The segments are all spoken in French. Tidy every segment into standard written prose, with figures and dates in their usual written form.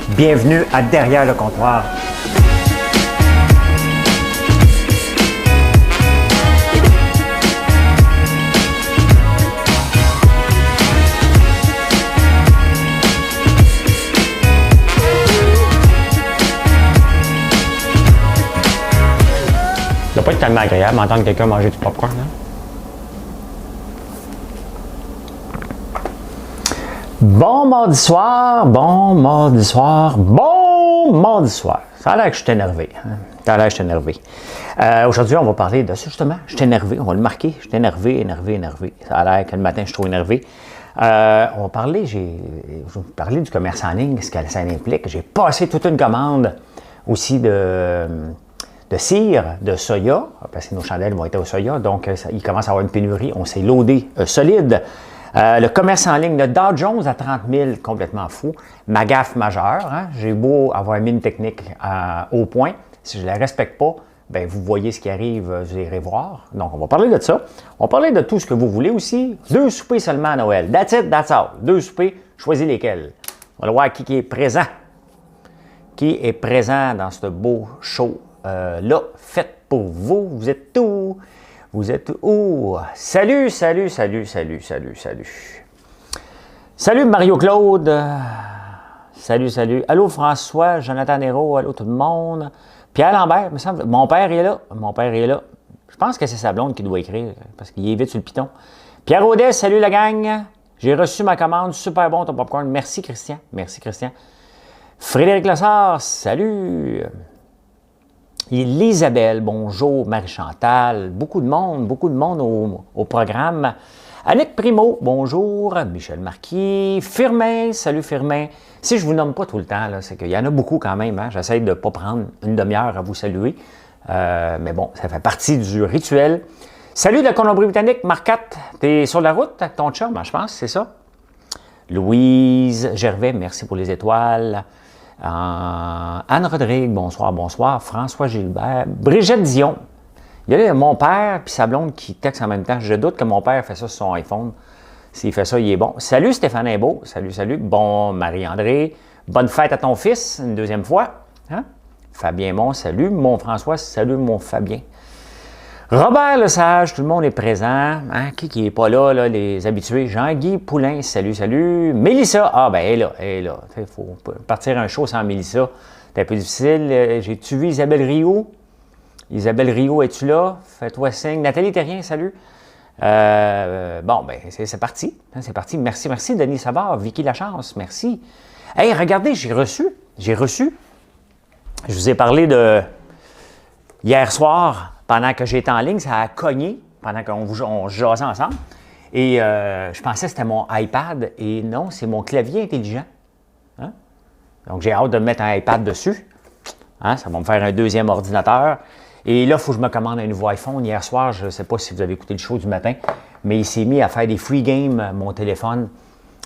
Bienvenue à Derrière le comptoir. Ça doit pas être tellement agréable d'entendre quelqu'un manger du popcorn, hein? Bon mardi soir, bon mardi soir, bon mardi soir. Ça a l'air que je suis énervé. Hein? Ça a l'air que je suis énervé. Aujourd'hui, on va parler de ça, justement. Je suis énervé, on va le marquer. Je suis énervé. Ça a l'air que le matin, je suis trop énervé. On va parler, je vais vous parler du commerce en ligne, ce que ça implique. J'ai passé toute une commande aussi de cire, de soya, parce que nos chandelles vont être au soya, donc il commence à avoir une pénurie. On s'est loadé solide. Le commerce en ligne, le Dow Jones à 30 000, complètement fou. Ma gaffe majeure, hein? J'ai beau avoir mis une technique au point. Si je ne la respecte pas, bien, vous voyez ce qui arrive, vous irez voir. Donc, on va parler de ça. On va parler de tout ce que vous voulez aussi. 2 soupers seulement à Noël. That's it, that's all. 2 soupers, choisis lesquels. On va voir qui est présent. Qui est présent dans ce beau show là, fait pour vous. Vous êtes où? Vous êtes où? Salut. Salut Mario-Claude. Salut. Allô François, Jonathan Hérault, allô tout le monde. Pierre Lambert, me semble. Mon père est là. Je pense que c'est sa blonde qui doit écrire, parce qu'il est vite sur le piton. Pierre Audet, salut la gang. J'ai reçu ma commande, super bon ton popcorn. Merci Christian. Frédéric Lessard, salut. Elisabelle, bonjour. Marie-Chantal, beaucoup de monde au programme. Annick Primo, bonjour. Michel Marquis. Firmin, salut Firmin. Si je ne vous nomme pas tout le temps, c'est qu'il y en a beaucoup quand même. Hein? J'essaie de ne pas prendre une demi-heure à vous saluer. Mais bon, ça fait partie du rituel. Salut de la Colombie-Britannique, Marquette. T'es sur la route avec ton chum, je pense, c'est ça? Louise Gervais, merci pour les étoiles. Anne Rodrigue, bonsoir. François Gilbert. Brigitte Dion. Il y a mon père et sa blonde qui textent en même temps. Je doute que mon père fait ça sur son iPhone. S'il fait ça, il est bon. Salut Stéphane Imbeau. Salut. Bon Marie-André. Bonne fête à ton fils, une deuxième fois. Hein? Fabien Mon, salut. Mon François, salut mon Fabien. Robert Lesage, tout le monde est présent. Hein? Qui n'est pas là, les habitués? Jean-Guy Poulain, salut. Mélissa, elle est là. Il faut partir un show sans Mélissa. C'est un peu difficile. J'ai-tu vu Isabelle Rio? Isabelle Rio, es-tu là? Fais-toi signe. Nathalie Terrien, salut. C'est parti. C'est parti. Merci, Denis Savard. Vicky Lachance, merci. Hey, regardez, j'ai reçu. Je vous ai parlé de hier soir. Pendant que j'étais en ligne, ça a cogné, pendant qu'on jasait ensemble. Et je pensais que c'était mon iPad. Et non, c'est mon clavier intelligent. Hein? Donc, j'ai hâte de mettre un iPad dessus. Hein? Ça va me faire un deuxième ordinateur. Et là, il faut que je me commande un nouveau iPhone. Hier soir, je ne sais pas si vous avez écouté le show du matin, mais il s'est mis à faire des free games, mon téléphone.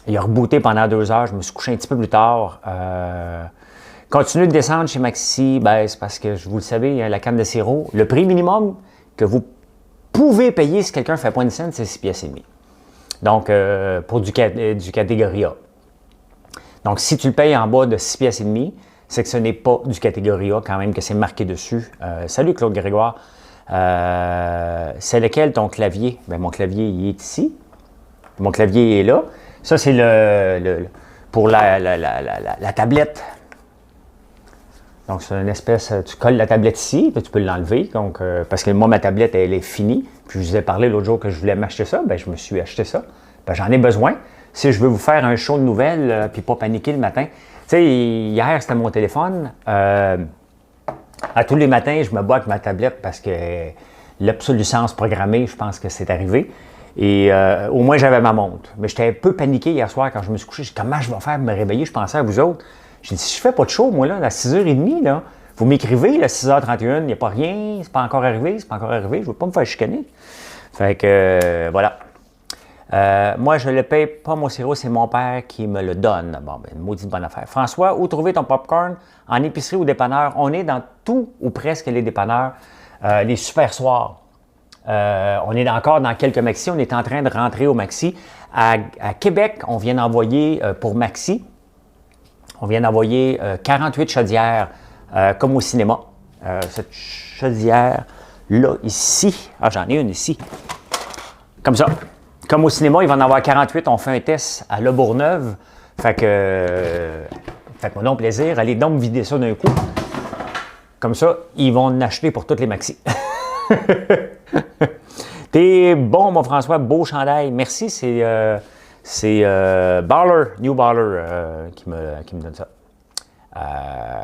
Il a rebooté pendant 2 heures. Je me suis couché un petit peu plus tard. Continuez de descendre chez Maxi, c'est parce que, vous le savez, la canne de sirop, le prix minimum que vous pouvez payer si quelqu'un ne fait pas une scène, c'est 6,5 piastres. Donc, pour du catégorie A. Donc, si tu le payes en bas de 6,5 piastres, c'est que ce n'est pas du catégorie A quand même, que c'est marqué dessus. Salut Claude Grégoire. C'est lequel ton clavier? Mon clavier, il est ici. Mon clavier est là. Ça, c'est pour la tablette. Donc, c'est une espèce, tu colles la tablette ici, puis tu peux l'enlever. Donc, parce que moi, ma tablette, elle est finie. Puis, je vous ai parlé l'autre jour que je voulais m'acheter ça. Je me suis acheté ça. J'en ai besoin. Si je veux vous faire un show de nouvelles, puis pas paniquer le matin. Tu sais, hier, c'était mon téléphone. À tous les matins, je me bats avec ma tablette parce que l'obsolescence programmée, je pense que c'est arrivé. Et au moins, j'avais ma montre. Mais j'étais un peu paniqué hier soir quand je me suis couché. J'ai dit, comment je vais faire pour me réveiller? Je pensais à vous autres. J'ai dit, si je fais pas de show, moi, là, à 6h30, là, vous m'écrivez, à 6h31, il n'y a pas rien, c'est pas encore arrivé, je ne veux pas me faire chicaner. Fait que, voilà. Moi, je ne le paye pas, mon sirop, c'est mon père qui me le donne. Une maudite bonne affaire. François, où trouver ton popcorn? En épicerie ou dépanneur? On est dans tout ou presque les dépanneurs. Les super soirs. On est encore dans quelques Maxi. On est en train de rentrer au Maxi. À Québec, on vient d'envoyer pour Maxi. On vient d'envoyer 48 chaudières comme au cinéma. Cette chaudière-là, ici, j'en ai une ici, comme ça. Comme au cinéma, il va en avoir 48. On fait un test à Le Bourgneuf. Fait que mon plaisir, allez donc vider ça d'un coup. Comme ça, ils vont en acheter pour toutes les maxis. T'es bon, mon François, beau chandail. Merci, c'est Baller, New Baller qui me donne ça.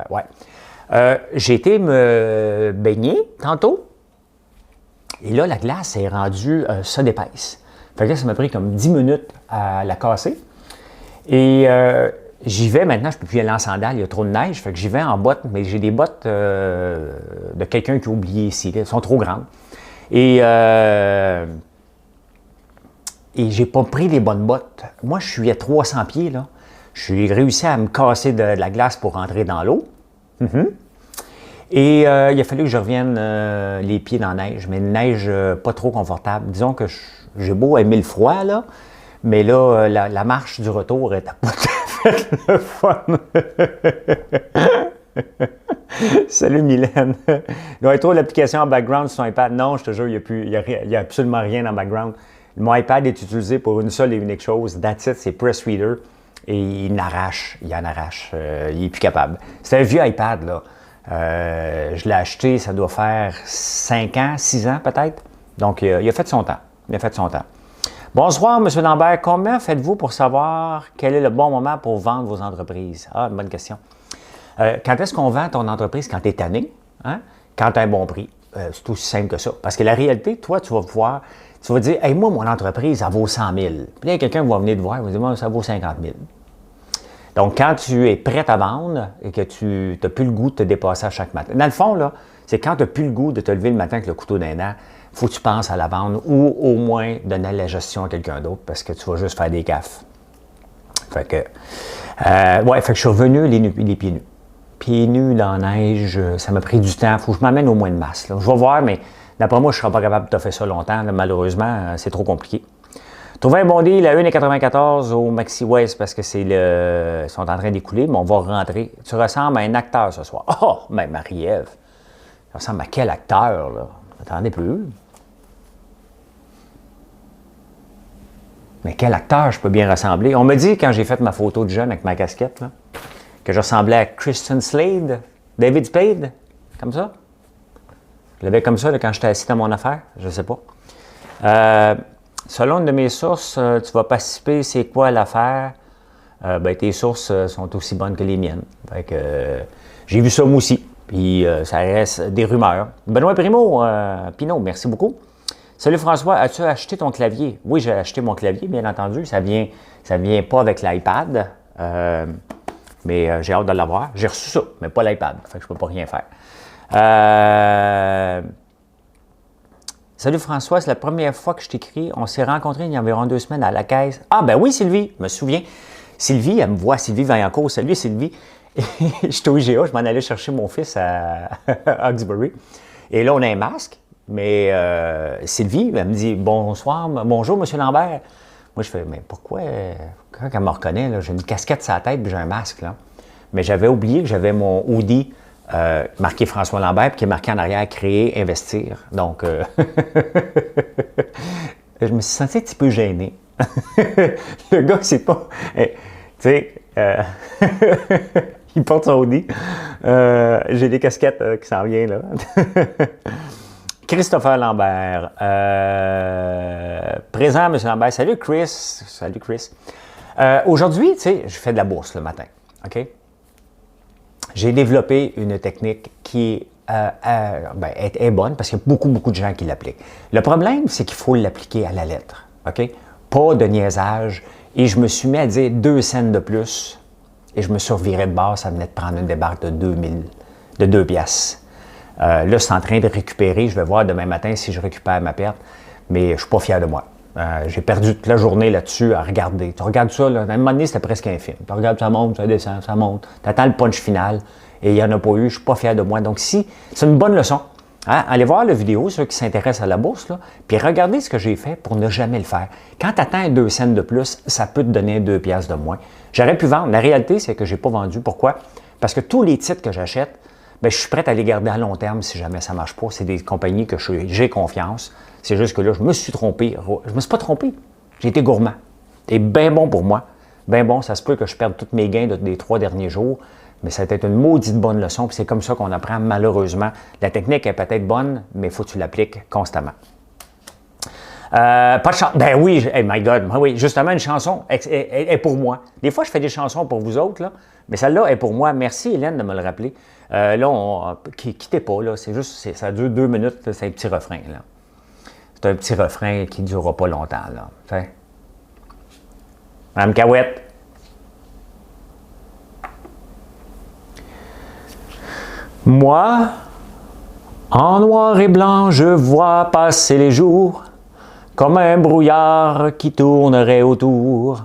Ouais. J'ai été me baigner tantôt. Et là, la glace est rendue ça d'épaisse. Fait que là, ça m'a pris comme 10 minutes à la casser. Et j'y vais maintenant, je ne peux plus aller en sandales, il y a trop de neige. Fait que j'y vais en bottes, mais j'ai des bottes de quelqu'un qui a oublié ici. Là, elles sont trop grandes. Et j'ai pas pris les bonnes bottes. Moi, je suis à 300 pieds, là. J'ai réussi à me casser de la glace pour rentrer dans l'eau. Et il a fallu que je revienne les pieds dans la neige, mais une neige pas trop confortable. Disons que j'ai beau aimer le froid, là, mais là, la marche du retour était pas tout à fait le fun. Salut Mylène. Il doit être l'application en background sur ton iPad. Non, je te jure, il n'y a absolument rien en background. Mon iPad est utilisé pour une seule et unique chose. That's it, c'est Press Reader. Et il en arrache. Il n'est plus capable. C'est un vieux iPad, là. Je l'ai acheté, ça doit faire 5 ans, 6 ans peut-être. Donc, il a fait son temps. Bonsoir, M. Lambert. Combien faites-vous pour savoir quel est le bon moment pour vendre vos entreprises? Ah, une bonne question. Quand est-ce qu'on vend ton entreprise? Quand tu es tanné, hein? Quand tu as un bon prix. C'est aussi simple que ça. Parce que la réalité, toi, tu vas dire, hey, moi, mon entreprise, ça vaut 100 000. Puis là, quelqu'un va venir te voir, il va dire, moi, ça vaut 50 000. Donc, quand tu es prêt à vendre et que tu n'as plus le goût de te dépasser à chaque matin. Dans le fond, là, c'est quand tu n'as plus le goût de te lever le matin avec le couteau d'un dent, il faut que tu penses à la vendre ou au moins donner la gestion à quelqu'un d'autre parce que tu vas juste faire des gaffes. Fait que, fait que je suis revenu les pieds nus. Pieds nus dans la neige, ça m'a pris du temps. Il faut que je m'amène au moins de masse. Là. Je vais voir, mais d'après moi, je ne serai pas capable de te faire ça longtemps. Là, malheureusement, c'est trop compliqué. Trouver un bon deal à 1,94 au Maxi West parce que ils sont en train d'écouler, mais on va rentrer. Tu ressembles à un acteur ce soir. Oh, mais Marie-Ève, tu ressembles à quel acteur, là? Attendez peu. Mais quel acteur je peux bien ressembler? On me dit, quand j'ai fait ma photo de jeune avec ma casquette, là, que je ressemblais à Christian Slade, David Spade, comme ça. Je l'avais comme ça là, quand j'étais assis dans mon affaire, je ne sais pas. Selon une de mes sources, tu vas participer, c'est quoi l'affaire? Tes sources sont aussi bonnes que les miennes. Fait que, j'ai vu ça moi aussi, puis ça reste des rumeurs. Benoît Primo, Pinot, merci beaucoup. Salut François, as-tu acheté ton clavier? Oui, j'ai acheté mon clavier, bien entendu. Ça vient pas avec l'iPad, mais j'ai hâte de l'avoir. J'ai reçu ça, mais pas l'iPad, fait que je ne peux pas rien faire. Salut François, c'est la première fois que je t'écris. On s'est rencontrés il y a environ 2 semaines à la caisse. Ah ben oui Sylvie, je me souviens. Sylvie, elle me voit, Sylvie Vaillancourt. Salut Sylvie. J'étais au IGA, je m'en allais chercher mon fils à Hawkesbury. Et là, on a un masque. Mais Sylvie, elle me dit bonsoir, bonjour M. Lambert. Moi, je fais, mais pourquoi, quand elle me reconnaît, là, j'ai une casquette sur la tête et j'ai un masque. Là. Mais j'avais oublié que j'avais mon hoodie marqué François Lambert, puis qui est marqué en arrière créer, investir. Donc, je me suis senti un petit peu gêné. Le gars, c'est pas. Tu sais, il porte son hoodie. J'ai des casquettes qui s'en viennent là. Christopher Lambert. Présent, M. Lambert. Salut Chris. Salut Chris. Aujourd'hui, tu sais, je fais de la bourse le matin. OK? J'ai développé une technique qui est bonne parce qu'il y a beaucoup de gens qui l'appliquent. Le problème, c'est qu'il faut l'appliquer à la lettre. OK? Pas de niaisage. Et je me suis mis à dire 2 cents de plus. Et je me suis reviré de base, ça venait de prendre une débarque de 2 piastres. Là, c'est en train de récupérer. Je vais voir demain matin si je récupère ma perte. Mais je ne suis pas fier de moi. J'ai perdu toute la journée là-dessus à regarder. Tu regardes ça, là, à un moment donné, c'était presque un film. Tu regardes, ça monte, ça descend, ça monte. Tu attends le punch final et il n'y en a pas eu. Je ne suis pas fier de moi. Donc, si c'est une bonne leçon. Hein? Allez voir la vidéo, ceux qui s'intéressent à la bourse, là, puis regardez ce que j'ai fait pour ne jamais le faire. Quand tu atteins 2 cents de plus, ça peut te donner 2 piastres de moins. J'aurais pu vendre. La réalité, c'est que je n'ai pas vendu. Pourquoi? Parce que tous les titres que j'achète, bien, je suis prêt à les garder à long terme si jamais ça ne marche pas. C'est des compagnies que j'ai confiance. C'est juste que là, je me suis trompé. Je ne me suis pas trompé. J'ai été gourmand. C'est bien bon pour moi. Bien bon, ça se peut que je perde tous mes gains des 3 derniers jours. Mais ça a été une maudite bonne leçon, puis c'est comme ça qu'on apprend malheureusement. La technique est peut-être bonne, mais il faut que tu l'appliques constamment. Pas de chanson. Ben oui, hey my God, oui, justement, une chanson est pour moi. Des fois, je fais des chansons pour vous autres, là, mais celle-là est pour moi. Merci Hélène de me le rappeler. Là, quittez pas, là, c'est juste, ça dure 2 minutes, c'est un petit refrain. Là. C'est un petit refrain qui ne durera pas longtemps. Là. Fait. Madame Cahouette. Moi, en noir et blanc, je vois passer les jours comme un brouillard qui tournerait autour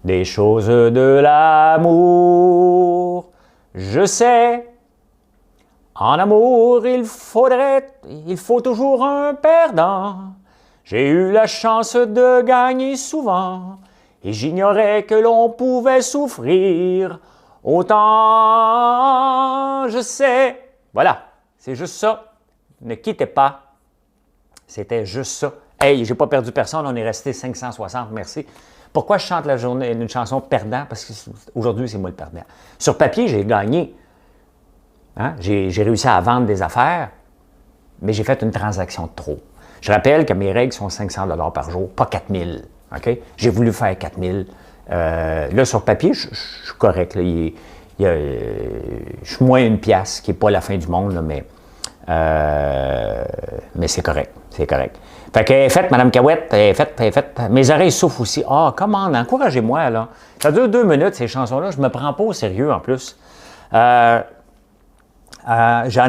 des choses de l'amour. Je sais, en amour, il faut toujours un perdant. J'ai eu la chance de gagner souvent et j'ignorais que l'on pouvait souffrir. Autant, je sais. Voilà, c'est juste ça. Ne quittez pas. C'était juste ça. Hey, j'ai pas perdu personne, on est resté 560, merci. Pourquoi je chante la journée une chanson perdant? Parce qu'aujourd'hui, c'est moi le perdant. Sur papier, j'ai gagné. Hein? J'ai réussi à vendre des affaires, mais j'ai fait une transaction de trop. Je rappelle que mes règles sont 500 $ par jour, pas 4000. Okay? J'ai voulu faire 4000. Là, sur papier, je suis correct. Là. Je suis moins une pièce, qui n'est pas la fin du monde, là, mais c'est correct. C'est correct. Fait qu'elle est faite, Mme Cahouette, elle est faite. Mes oreilles souffrent aussi. Ah, comment, encouragez-moi, là. Ça dure 2 minutes, ces chansons-là. Je ne me prends pas au sérieux, en plus. J'en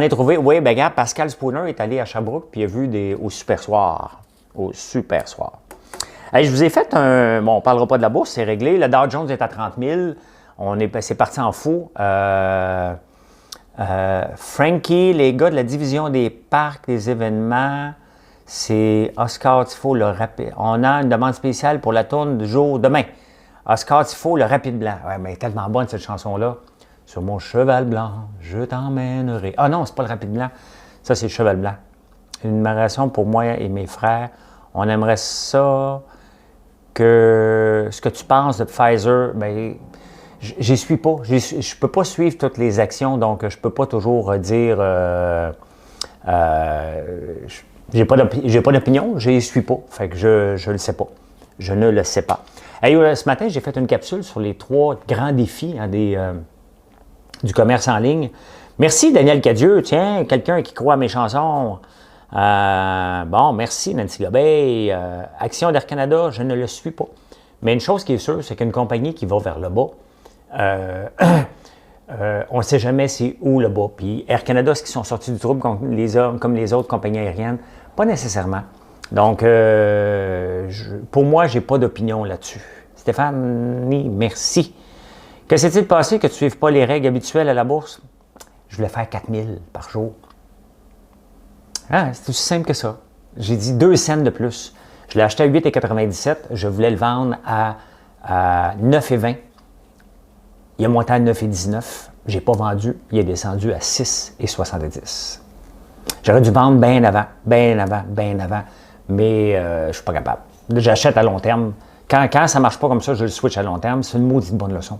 ai trouvé. Oui, ben regarde, Pascal Spooner est allé à Sherbrooke, puis il a vu au Super Soir. Au Super Soir. Hey, je vous ai fait un... Bon, on ne parlera pas de la bourse, c'est réglé. Le Dow Jones est à 30 000. C'est parti en fou. Frankie, les gars de la division des parcs, des événements, c'est Oscar Tifo, le rapide. On a une demande spéciale pour la tourne du jour demain. Oscar Tifo, le rapide blanc. Ouais, mais tellement bonne cette chanson-là. Sur mon cheval blanc, je t'emmènerai. Ah non, c'est pas le rapide blanc. Ça, c'est le cheval blanc. Une narration pour moi et mes frères. On aimerait ça que ce que tu penses de Pfizer, bien, j'y suis pas. Je ne peux pas suivre toutes les actions, donc je ne peux pas toujours dire j'ai pas d'opinion, je n'y suis pas. Fait que je ne le sais pas. Je ne le sais pas. Hey, ce matin, j'ai fait une capsule sur les 3 grands défis du commerce en ligne. Merci Daniel Cadieux, tiens, quelqu'un qui croit à mes chansons. Bon, merci Nancy Gobey. Action d'Air Canada, je ne le suis pas. Mais une chose qui est sûre, c'est qu'une compagnie qui va vers le bas, on ne sait jamais c'est où le bas. Puis Air Canada, est-ce qu'ils sont sortis du trouble comme les autres compagnies aériennes? Pas nécessairement. Donc, pour moi, je n'ai pas d'opinion là-dessus. Stéphanie, merci. Que s'est-il passé que tu ne suives pas les règles habituelles à la bourse? Je voulais faire 4000 par jour. Ah, c'est aussi simple que ça. J'ai dit 2 cents de plus. Je l'ai acheté à 8,97. Je voulais le vendre à 9,20. Il a monté à 9,19. Je n'ai pas vendu. Il est descendu à 6,70. J'aurais dû vendre bien avant. Mais je ne suis pas capable. J'achète à long terme. Quand ça ne marche pas comme ça, je le switch à long terme. C'est une maudite bonne leçon.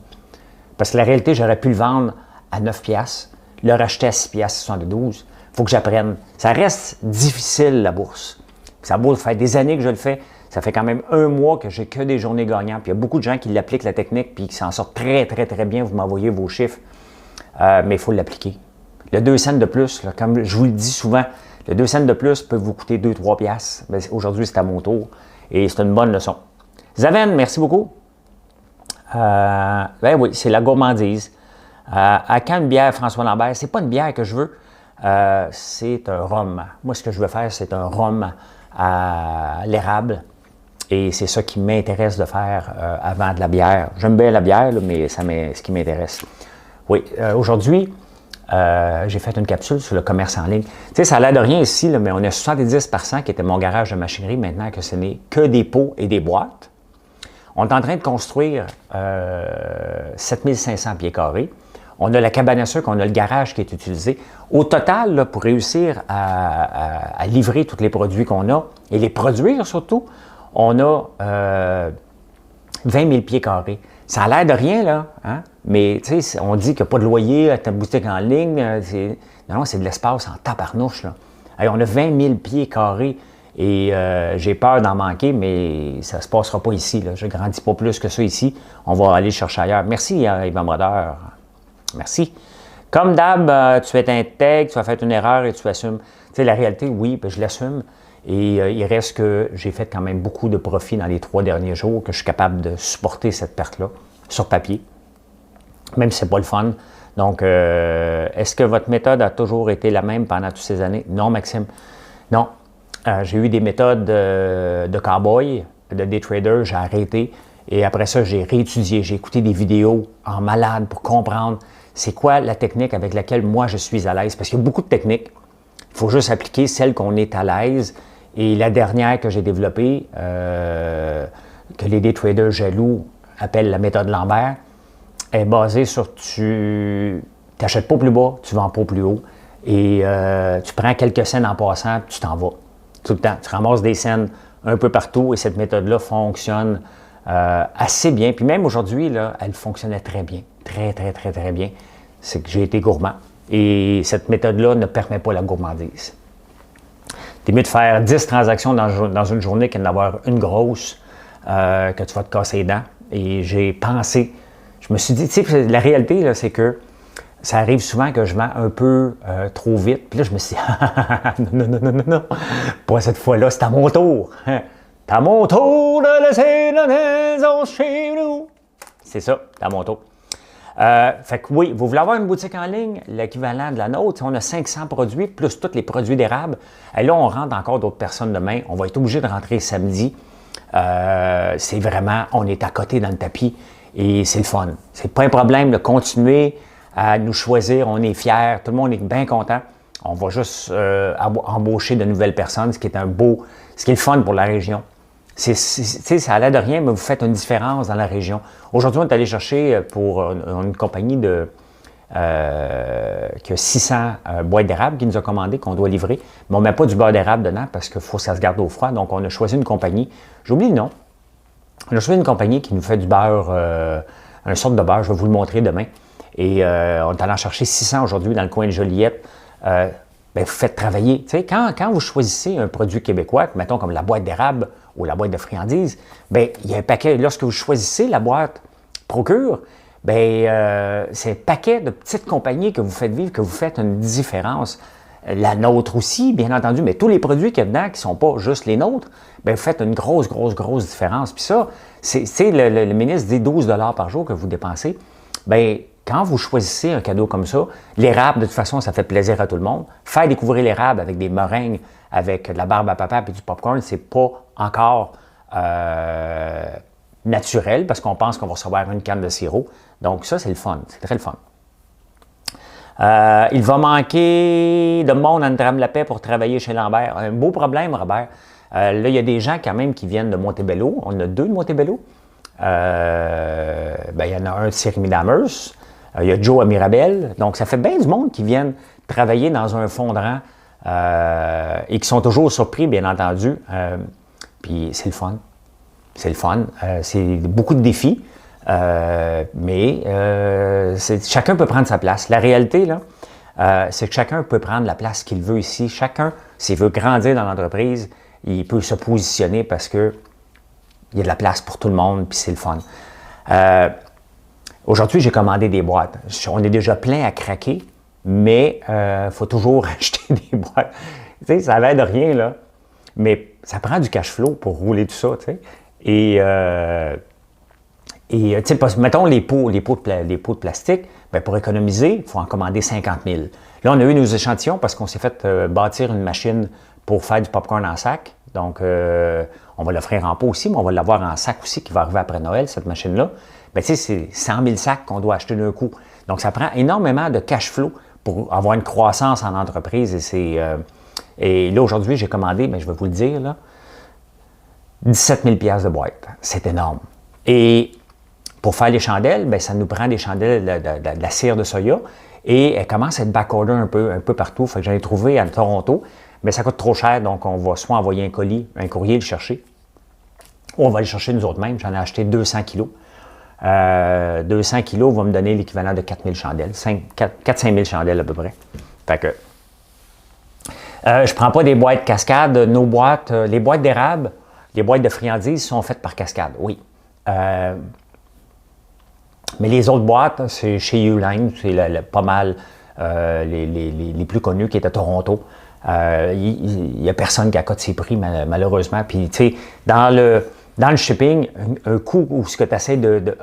Parce que la réalité, j'aurais pu le vendre à 9 piastres, le racheter à 6,72 $. Il faut que j'apprenne. Ça reste difficile, la bourse. Ça fait des années que je le fais. Ça fait quand même 1 mois que j'ai que des journées gagnantes. Puis il y a beaucoup de gens qui l'appliquent, la technique, puis qui s'en sortent très, très, très bien. Vous m'envoyez vos chiffres. Mais il faut l'appliquer. Le 2 cents de plus, là, comme je vous le dis souvent, le 2 cents de plus peut vous coûter 2-3 piastres. Aujourd'hui, c'est à mon tour. Et c'est une bonne leçon. Zaven, merci beaucoup. Ben oui, c'est la gourmandise. À quand une bière, François Lambert? C'est pas une bière que je veux. C'est un rhum. Moi, ce que je veux faire, c'est un rhum à l'érable. Et c'est ça qui m'intéresse de faire avant de la bière. J'aime bien la bière, là, mais c'est ce qui m'intéresse. Oui, aujourd'hui, j'ai fait une capsule sur le commerce en ligne. Tu sais, ça a l'air de rien ici, là, mais on a 70% qui était mon garage de machinerie maintenant que ce n'est que des pots et des boîtes. On est en train de construire 7500 pieds carrés. On a la cabane à sucre, on a le garage qui est utilisé. Au total, là, pour réussir à livrer tous les produits qu'on a et les produire surtout, on a 20 000 pieds carrés. Ça a l'air de rien, là, hein? Mais tu sais, on dit qu'il n'y a pas de loyer à ta boutique en ligne. Non, c'est de l'espace en tabarnouche, là. Allez, on a 20 000 pieds carrés et j'ai peur d'en manquer, mais ça ne se passera pas ici, là. Je ne grandis pas plus que ça ici. On va aller chercher ailleurs. Merci, Yvan Brodeur. Merci. Comme d'hab, tu es intègre, tu as fait une erreur et tu assumes. Tu sais, la réalité, oui, ben, je l'assume. Et il reste que j'ai fait quand même beaucoup de profit dans les 3 derniers jours, que je suis capable de supporter cette perte-là sur papier, même si ce n'est pas le fun. Donc, est-ce que votre méthode a toujours été la même pendant toutes ces années? Non, Maxime. Non. J'ai eu des méthodes de cowboy, de day trader, j'ai arrêté. Et après ça, j'ai réétudié, j'ai écouté des vidéos en malade pour comprendre c'est quoi la technique avec laquelle moi je suis à l'aise. Parce qu'il y a beaucoup de techniques. Il faut juste appliquer celle qu'on est à l'aise. Et la dernière que j'ai développée, que les day traders jaloux appellent la méthode Lambert, est basée sur tu n'achètes pas plus bas, tu vends pas plus haut. Et tu prends quelques scènes en passant, tu t'en vas. Tout le temps. Tu ramasses des scènes un peu partout et cette méthode-là fonctionne assez bien. Puis même aujourd'hui, là, elle fonctionnait très bien. Très, très, très, très bien. C'est que j'ai été gourmand. Et cette méthode-là ne permet pas la gourmandise. C'est mieux de faire 10 transactions dans une journée qu'en d'avoir une grosse que tu vas te casser les dents. Et j'ai pensé, je me suis dit, tu sais, la réalité, là, c'est que ça arrive souvent que je vends un peu trop vite. Puis là, je me suis dit, non, pas cette fois-là, c'est à mon tour. C'est à mon tour de laisser la maison chez nous. C'est ça, c'est à mon tour. Fait que oui, vous voulez avoir une boutique en ligne, l'équivalent de la nôtre, on a 500 produits, plus tous les produits d'érable. Et là, on rentre encore d'autres personnes demain. On va être obligé de rentrer samedi. C'est vraiment, on est à côté dans le tapis et c'est le fun. C'est pas un problème de continuer à nous choisir. On est fiers, tout le monde est bien content. On va juste embaucher de nouvelles personnes, ce qui est ce qui est le fun pour la région. Ça a l'air de rien, mais vous faites une différence dans la région. Aujourd'hui, on est allé chercher pour une compagnie qui a 600 boîtes d'érable qui nous a commandé, qu'on doit livrer. Mais on ne met pas du beurre d'érable dedans parce qu'il faut que ça se garde au froid. Donc, on a choisi une compagnie. J'oublie le nom. On a choisi une compagnie qui nous fait du beurre, une sorte de beurre. Je vais vous le montrer demain. Et on est allé en chercher 600 aujourd'hui dans le coin de Joliette. Vous faites travailler. Tu sais, quand vous choisissez un produit québécois, mettons comme la boîte d'érable ou la boîte de friandises, bien, il y a un paquet. Lorsque vous choisissez la boîte Procure, bien, c'est un paquet de petites compagnies que vous faites vivre, que vous faites une différence. La nôtre aussi, bien entendu, mais tous les produits qu'il y a dedans qui ne sont pas juste les nôtres, bien, vous faites une grosse différence. Puis ça, c'est le ministre dit 12 $ par jour que vous dépensez. Bien, quand vous choisissez un cadeau comme ça, l'érable, de toute façon, ça fait plaisir à tout le monde. Faire découvrir l'érable avec des meringues, avec de la barbe à papa et du popcorn, c'est pas encore naturel parce qu'on pense qu'on va recevoir une canne de sirop. Donc ça, c'est le fun. C'est très le fun. Il va manquer de monde à Ndram-la-Paix pour travailler chez Lambert. Un beau problème, Robert. Là, il y a des gens quand même qui viennent de Montebello. On a 2 de Montebello. Il y en a un de Siri-Midamers. Il y a Joe à Mirabel. Donc, ça fait bien du monde qui viennent travailler dans un fondrant et qui sont toujours surpris, bien entendu. Puis, c'est le fun. C'est le fun. C'est beaucoup de défis. Mais chacun peut prendre sa place. La réalité, là, c'est que chacun peut prendre la place qu'il veut ici. Chacun, s'il veut grandir dans l'entreprise, il peut se positionner parce que il y a de la place pour tout le monde, puis c'est le fun. Aujourd'hui, j'ai commandé des boîtes. On est déjà plein à craquer, mais il faut toujours acheter des boîtes. Tu sais, ça a l'air de rien, là, mais ça prend du cash flow pour rouler tout ça, tu sais. Et tu sais, mettons les pots de plastique, bien, pour économiser, il faut en commander 50 000. Là, on a eu nos échantillons parce qu'on s'est fait bâtir une machine pour faire du popcorn en sac. Donc, on va l'offrir en pot aussi, mais on va l'avoir en sac aussi qui va arriver après Noël, cette machine-là. Bien, tu sais, c'est 100 000 sacs qu'on doit acheter d'un coup. Donc, ça prend énormément de cash flow pour avoir une croissance en entreprise. Et là, aujourd'hui, j'ai commandé, mais je vais vous le dire, là, 17 000 $ de boîte. C'est énorme. Et pour faire les chandelles, bien, ça nous prend des chandelles de la cire de soya. Et elle commence à être backorder un peu partout. Fait que j'en ai trouvé à Toronto, mais ça coûte trop cher, donc on va soit envoyer un courrier le chercher, ou on va le chercher nous autres mêmes. J'en ai acheté 200 kilos. 200 kilos va me donner l'équivalent de 4 000 chandelles, 4-5 000 chandelles à peu près. Fait que je ne prends pas des boîtes cascade. Nos boîtes, les boîtes d'érable, les boîtes de friandises sont faites par cascade, oui. Mais les autres boîtes, c'est chez Uline, c'est pas mal les plus connus qui est à Toronto. Il n'y a personne qui accote ses prix, malheureusement. Puis, tu sais, dans le shipping, un coût où ce que tu essaies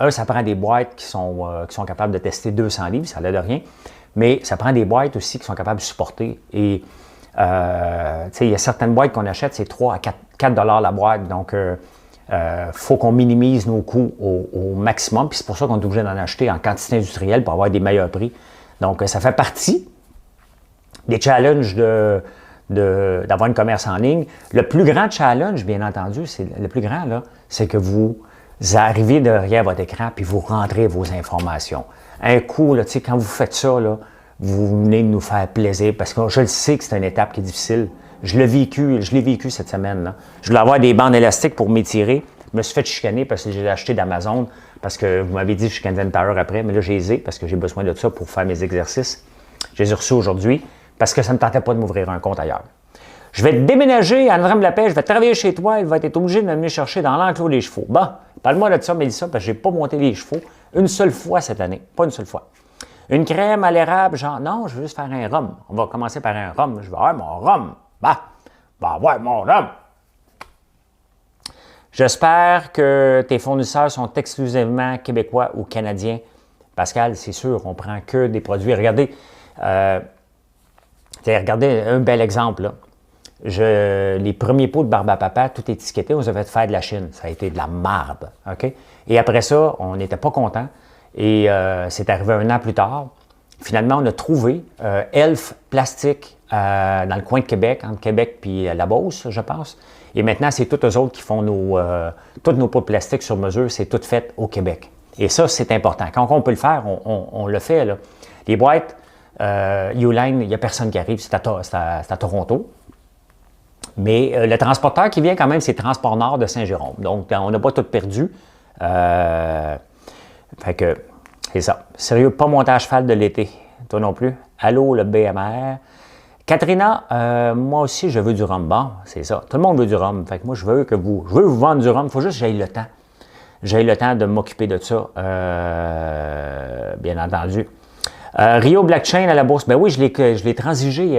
ça prend des boîtes qui sont capables de tester 200 livres, ça n'a de rien. Mais ça prend des boîtes aussi qui sont capables de supporter. Et, tu sais, il y a certaines boîtes qu'on achète, c'est 3 à 4 $ la boîte. Donc, faut qu'on minimise nos coûts au maximum. Puis c'est pour ça qu'on est obligé d'en acheter en quantité industrielle pour avoir des meilleurs prix. Donc, ça fait partie des challenges d'avoir une commerce en ligne. Le plus grand challenge, bien entendu, c'est que vous arrivez derrière votre écran puis vous rentrez vos informations. Un coup, là, quand vous faites ça, là, vous venez de nous faire plaisir parce que je le sais que c'est une étape qui est difficile. Je l'ai vécu cette semaine. Là. Je voulais avoir des bandes élastiques pour m'étirer. Je me suis fait chicaner parce que j'ai acheté d'Amazon parce que vous m'avez dit que je suis Canadian Tire après, mais là, j'ai les ai parce que j'ai besoin de ça pour faire mes exercices. Je les ai reçus aujourd'hui parce que ça ne me tentait pas de m'ouvrir un compte ailleurs. Je vais déménager à André-la-Paix, je vais travailler chez toi, il va être obligé de me venir chercher dans l'enclos des chevaux. Bon, parle-moi de ça, Mélissa, parce que je n'ai pas monté les chevaux une seule fois cette année. Pas une seule fois. Une crème à l'érable, genre, non, je veux juste faire un rhum. On va commencer par un rhum. Je vais avoir mon rhum. Bah, va avoir mon rhum. J'espère que tes fournisseurs sont exclusivement québécois ou canadiens. Pascal, c'est sûr, on prend que des produits. Regardez, regardez un bel exemple. Là. Les premiers pots de barbe à papa, tout étiqueté, on les avait fait faire de la Chine. Ça a été de la marde. OK? Et après ça, on n'était pas contents. Et c'est arrivé 1 an plus tard. Finalement, on a trouvé Elf Plastique dans le coin de Québec, entre Québec et la Beauce, je pense. Et maintenant, c'est tous eux autres qui font tous nos pots de plastique sur mesure. C'est tout fait au Québec. Et ça, c'est important. Quand on peut le faire, on le fait. Là. Les boîtes, Uline, il n'y a personne qui arrive. C'est à Toronto. Mais le transporteur qui vient quand même, c'est Transport Nord de Saint-Jérôme. Donc, on n'a pas tout perdu. Fait que, c'est ça. Sérieux, pas monter à cheval de l'été. Toi non plus. Allô, le BMR. Katrina, moi aussi, je veux du rhum. Bon, c'est ça. Tout le monde veut du rhum. Fait que moi, je veux vous vendre du rhum. Il faut juste que j'aille le temps. J'ai le temps de m'occuper de ça, bien entendu. Rio Blockchain à la bourse. Ben oui, je l'ai transigé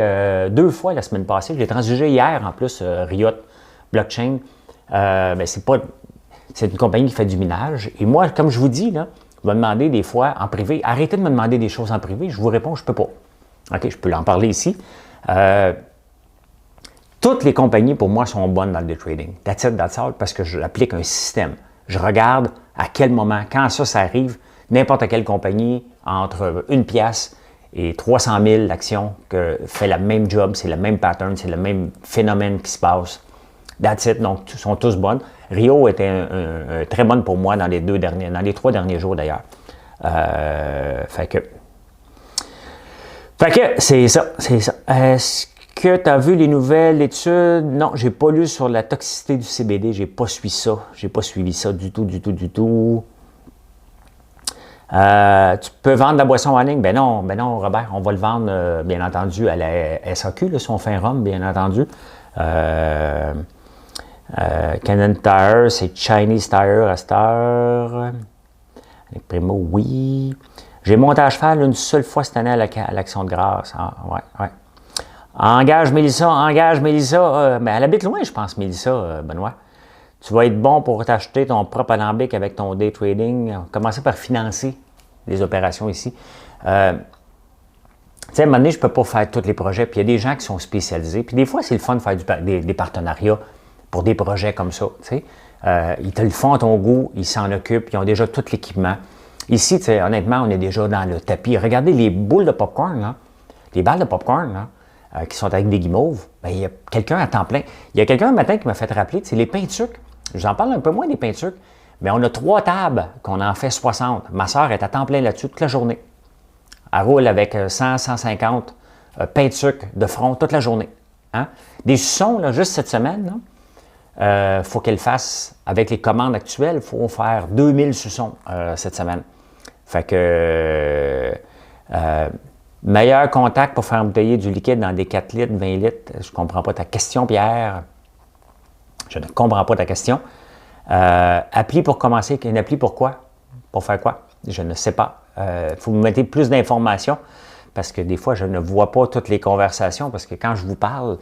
2 fois la semaine passée. Je l'ai transigé hier, en plus, Riot Blockchain. Ben c'est une compagnie qui fait du minage. Et moi, comme je vous dis, là, vous me demandez des fois en privé, arrêtez de me demander des choses en privé. Je vous réponds, je ne peux pas. OK, je peux en parler ici. Toutes les compagnies, pour moi, sont bonnes dans le day trading. That's it, that's all, parce que j'applique un système. Je regarde à quel moment, quand ça arrive, n'importe quelle compagnie, entre 1 pièce et 300 000 l'action, fait le même job, c'est le même pattern, c'est le même phénomène qui se passe. That's it, donc, sont tous bonnes. Rio était très bonne pour moi dans les 3 derniers jours d'ailleurs. Fait que c'est ça, c'est ça. Est-ce que tu as vu les nouvelles études? Non, j'ai pas lu sur la toxicité du CBD, j'ai pas suivi ça. J'ai pas suivi ça du tout. Tu peux vendre la boisson en ligne? Ben non, Robert, on va le vendre, bien entendu, à la SAQ, là, si on fait un rhum, bien entendu. Canadian Tire, c'est Chinese Tire à cette heure. Avec Primo, oui. J'ai monté à cheval une seule fois cette année à l'Action de grâce. Ah, ouais. Engage Mélissa. Mais elle habite loin, je pense, Mélissa, Benoît. Tu vas être bon pour t'acheter ton propre alambic avec ton day trading. Commencer par financer les opérations ici. Tu sais, à un moment donné, je ne peux pas faire tous les projets. Puis il y a des gens qui sont spécialisés. Puis des fois, c'est le fun de faire des partenariats pour des projets comme ça. Tu sais. Ils te le font à ton goût, ils s'en occupent, ils ont déjà tout l'équipement. Ici, honnêtement, on est déjà dans le tapis. Regardez les boules de popcorn, là. les balles de popcorn, là, qui sont avec des guimauves, bien, il y a quelqu'un à temps plein. Il y a quelqu'un un matin qui m'a fait rappeler, c'est les pains de sucre. Je vous en parle un peu moins des pains de sucre, mais on a 3 tables qu'on en fait 60. Ma soeur est à temps plein là-dessus toute la journée. Elle roule avec 100, 150 pains de sucre de front toute la journée. Hein? Des suçons, là, juste cette semaine, il faut qu'elle fasse, avec les commandes actuelles, il faut faire 2000 suçons cette semaine. Fait que meilleur contact pour faire embouteiller du liquide dans des 4 litres, 20 litres. Je ne comprends pas ta question, Pierre. Je ne comprends pas ta question. Appli pour commencer. Une appli pour quoi? Pour faire quoi? Je ne sais pas. Il faut me mettre plus d'informations parce que des fois, je ne vois pas toutes les conversations parce que quand je vous parle,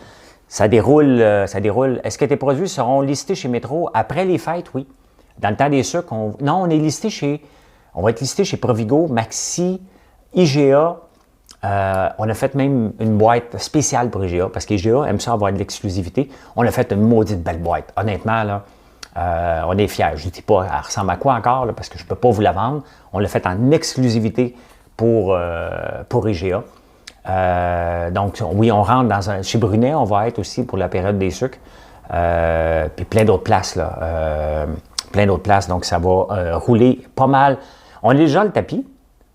ça déroule. Est-ce que tes produits seront listés chez Métro après les fêtes? Oui. Dans le temps des sucres, non, on va être listé chez Provigo, Maxi, IGA. On a fait même une boîte spéciale pour IGA parce qu'IGA aime ça avoir de l'exclusivité. On a fait une maudite belle boîte. Honnêtement, là, on est fiers. Je ne dis pas, elle ressemble à quoi encore, là, parce que je ne peux pas vous la vendre. On l'a fait en exclusivité pour IGA. Donc, oui, on rentre chez Brunet, on va être aussi pour la période des sucres. Puis plein d'autres places, là. Plein d'autres places, donc ça va rouler pas mal. On est déjà le tapis,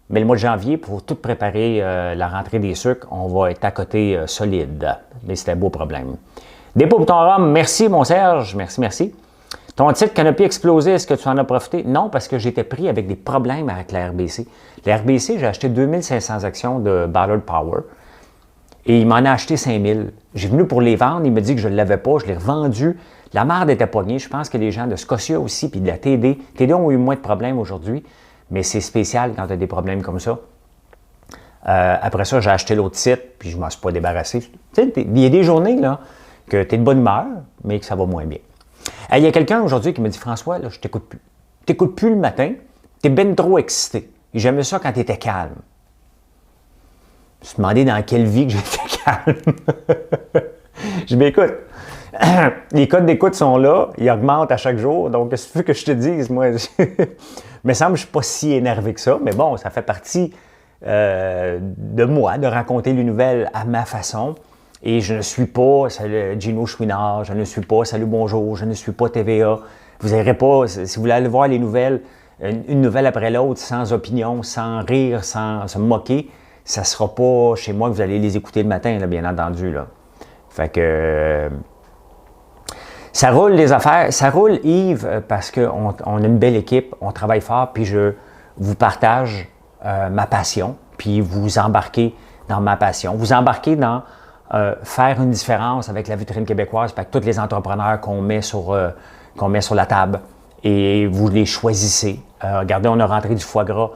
mais le mois de janvier, pour tout préparer la rentrée des sucres, on va être à côté solide. Mais c'est un beau problème. Dépôt pour ton rhum, merci mon Serge, merci. Ton titre Canopy explosé, est-ce que tu en as profité? Non, parce que j'étais pris avec des problèmes avec la RBC. La RBC, j'ai acheté 2500 actions de Ballard Power et il m'en a acheté 5000. J'ai venu pour les vendre, il me dit que je ne l'avais pas, je l'ai revendu. La marde était pognée. Je pense que les gens de Scotia aussi, puis de la TD. TD ont eu moins de problèmes aujourd'hui, mais c'est spécial quand tu as des problèmes comme ça. Après ça, j'ai acheté l'autre site, puis je ne m'en suis pas débarrassé. Tu sais, il y a des journées là, que tu es de bonne humeur, mais que ça va moins bien. Il y a quelqu'un aujourd'hui qui me dit, François, là, je t'écoute plus. Je t'écoute plus le matin, tu es ben trop excité. J'aimais ça quand tu étais calme. Je me suis demandé dans quelle vie que j'étais calme. Je m'écoute. Les codes d'écoute sont là, ils augmentent à chaque jour, donc qu'est-ce que tu veux que je te dise, moi? Il me semble que je ne suis pas si énervé que ça, mais bon, ça fait partie de moi, de raconter les nouvelles à ma façon. Et je ne suis pas Gino Chouinard, je ne suis pas Salut Bonjour, je ne suis pas TVA. Vous n'irez pas, si vous voulez aller voir les nouvelles, une nouvelle après l'autre, sans opinion, sans rire, sans se moquer, ça ne sera pas chez moi que vous allez les écouter le matin, là, bien entendu. Là. Fait que ça roule les affaires, ça roule Yves, parce qu'on a une belle équipe, on travaille fort, puis je vous partage ma passion, puis vous embarquez dans ma passion. Vous embarquez dans faire une différence avec la vitrine québécoise, avec tous les entrepreneurs qu'on met sur la table et vous les choisissez. Regardez, on a rentré du foie gras,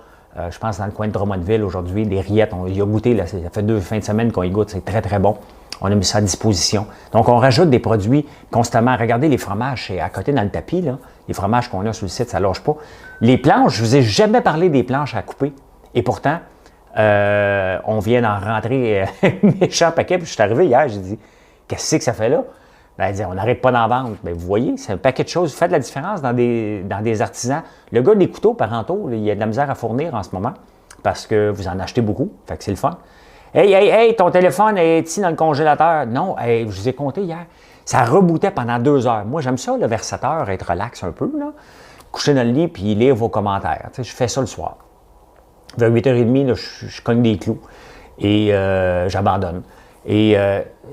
je pense dans le coin de Drummondville aujourd'hui, des rillettes, on y a goûté, là, ça fait 2 fins de semaine qu'on y goûte, c'est très très bon. On a mis ça à disposition. Donc, on rajoute des produits constamment. Regardez les fromages, c'est à côté dans le tapis, là, les fromages qu'on a sur le site, ça ne lâche pas. Les planches, je ne vous ai jamais parlé des planches à couper. Et pourtant, on vient d'en rentrer un méchant paquet. Puis je suis arrivé hier, j'ai dit, qu'est-ce que ça fait là? Ben, elle dit, on n'arrête pas d'en vendre. Bien, vous voyez, c'est un paquet de choses. Vous faites la différence dans des artisans. Le gars des couteaux parentaux, là, il y a de la misère à fournir en ce moment parce que vous en achetez beaucoup. Fait que c'est le fun. Hey, ton téléphone est-il dans le congélateur? Non, je vous ai compté hier. Ça rebootait pendant 2 heures. Moi, j'aime ça, le versateur, être relax un peu, là. Coucher dans le lit puis lire vos commentaires. Tu sais, je fais ça le soir. Vers 8h30, là, je cogne des clous et j'abandonne. Et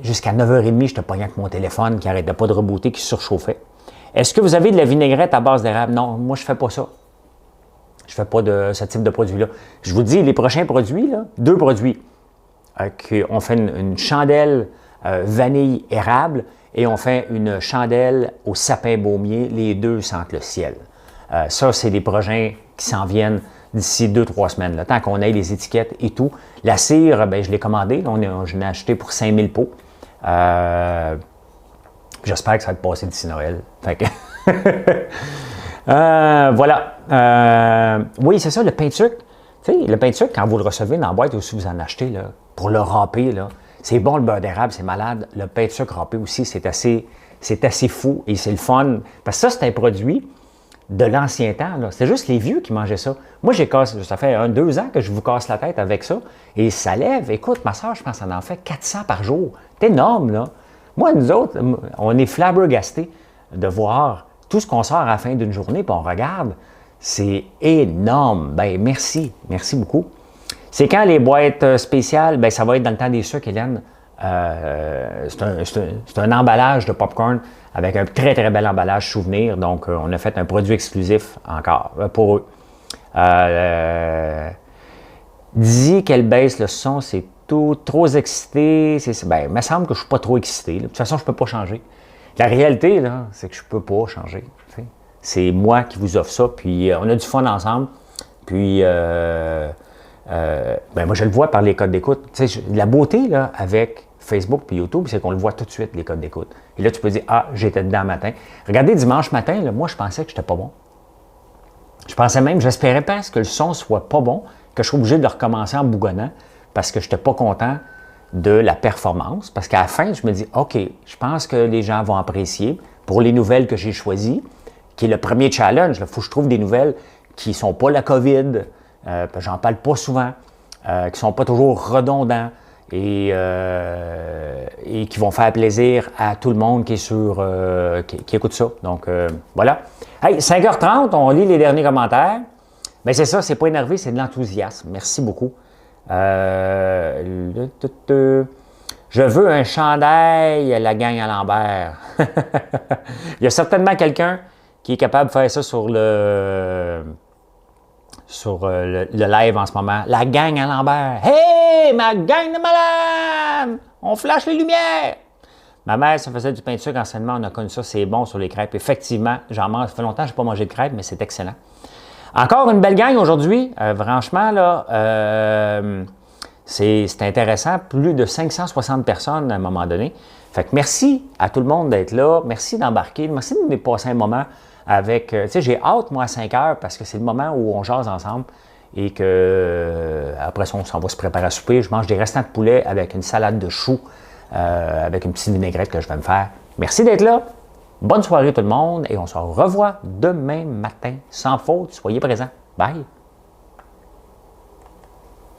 jusqu'à 9h30, je te pognais avec mon téléphone qui n'arrêtait pas de rebooter, qui surchauffait. Est-ce que vous avez de la vinaigrette à base d'érable? Non, moi, je ne fais pas ça. Je ne fais pas de ce type de produit-là. Je vous dis, les prochains produits, là, 2 produits. On fait une chandelle vanille érable et on fait une chandelle au sapin baumier. Les 2 sentent le ciel. Ça, c'est des projets qui s'en viennent d'ici 2-3 semaines. Là, tant qu'on ait les étiquettes et tout. La cire, ben, je l'ai commandée. Je l'ai acheté pour 5000 pots. J'espère que ça va te passer d'ici Noël. Fait que voilà. Oui, c'est ça, le pain de sucre. Tu sais, le pain de sucre, quand vous le recevez dans la boîte ou si vous en achetez, là, pour le râper, là, c'est bon le beurre d'érable, c'est malade. Le pain de sucre râpé aussi, c'est assez fou et c'est le fun. Parce que ça, c'est un produit de l'ancien temps. C'est juste les vieux qui mangeaient ça. Moi, ça fait 2 ans que je vous casse la tête avec ça. Et ça lève. Écoute, ma soeur, je pense qu'elle en fait 400 par jour. C'est énorme, là. Moi, nous autres, on est flabbergastés de voir tout ce qu'on sort à la fin d'une journée, puis on regarde. C'est énorme. Ben merci. Merci beaucoup. C'est quand les boîtes spéciales? Ben ça va être dans le temps des sucres, Hélène. C'est un emballage de popcorn avec un très, très bel emballage souvenir. Donc, on a fait un produit exclusif encore pour eux. Dis qu'elle baisse le son, c'est tout trop excité. Ben, il me semble que je ne suis pas trop excité. Là. De toute façon, je ne peux pas changer. La réalité, là, c'est que je ne peux pas changer. T'sais. C'est moi qui vous offre ça. Puis, on a du fun ensemble. Puis, ben, moi, je le vois par les codes d'écoute. La beauté là, avec Facebook et YouTube, c'est qu'on le voit tout de suite, les codes d'écoute. Et là, tu peux dire, ah, j'étais dedans matin. Regardez, dimanche matin, là, moi, je pensais que j'étais pas bon. Je pensais même, j'espérais presque que le son soit pas bon, que je sois obligé de le recommencer en bougonnant parce que je n'étais pas content de la performance. Parce qu'à la fin, je me dis, OK, je pense que les gens vont apprécier pour les nouvelles que j'ai choisies, qui est le premier challenge. Il faut que je trouve des nouvelles qui ne sont pas la COVID, j'en parle pas souvent, qui ne sont pas toujours redondants et qui vont faire plaisir à tout le monde qui est sur qui écoute ça. Donc, voilà. Hey, 5h30, on lit les derniers commentaires. Mais c'est ça, c'est pas énervé, c'est de l'enthousiasme. Merci beaucoup. Je veux un chandail, la gang à Lambert. Il y a certainement quelqu'un qui est capable de faire ça sur le live en ce moment. La gang à Lambert. Hey, ma gang de malades! On flash les lumières! Ma mère, ça faisait du pain de sucre anciennement, on a connu ça, c'est bon sur les crêpes. Effectivement, j'en mange, ça fait longtemps que je n'ai pas mangé de crêpes, mais c'est excellent. Encore une belle gang aujourd'hui. Franchement, là, c'est intéressant. Plus de 560 personnes à un moment donné. Fait que merci à tout le monde d'être là. Merci d'embarquer. Merci de me passer un moment avec... tu sais, j'ai hâte, moi, à 5 heures parce que c'est le moment où on jase ensemble et que après ça, on s'en va se préparer à souper. Je mange des restants de poulet avec une salade de choux, avec une petite vinaigrette que je vais me faire. Merci d'être là. Bonne soirée tout le monde et on se revoit demain matin sans faute. Soyez présents. Bye!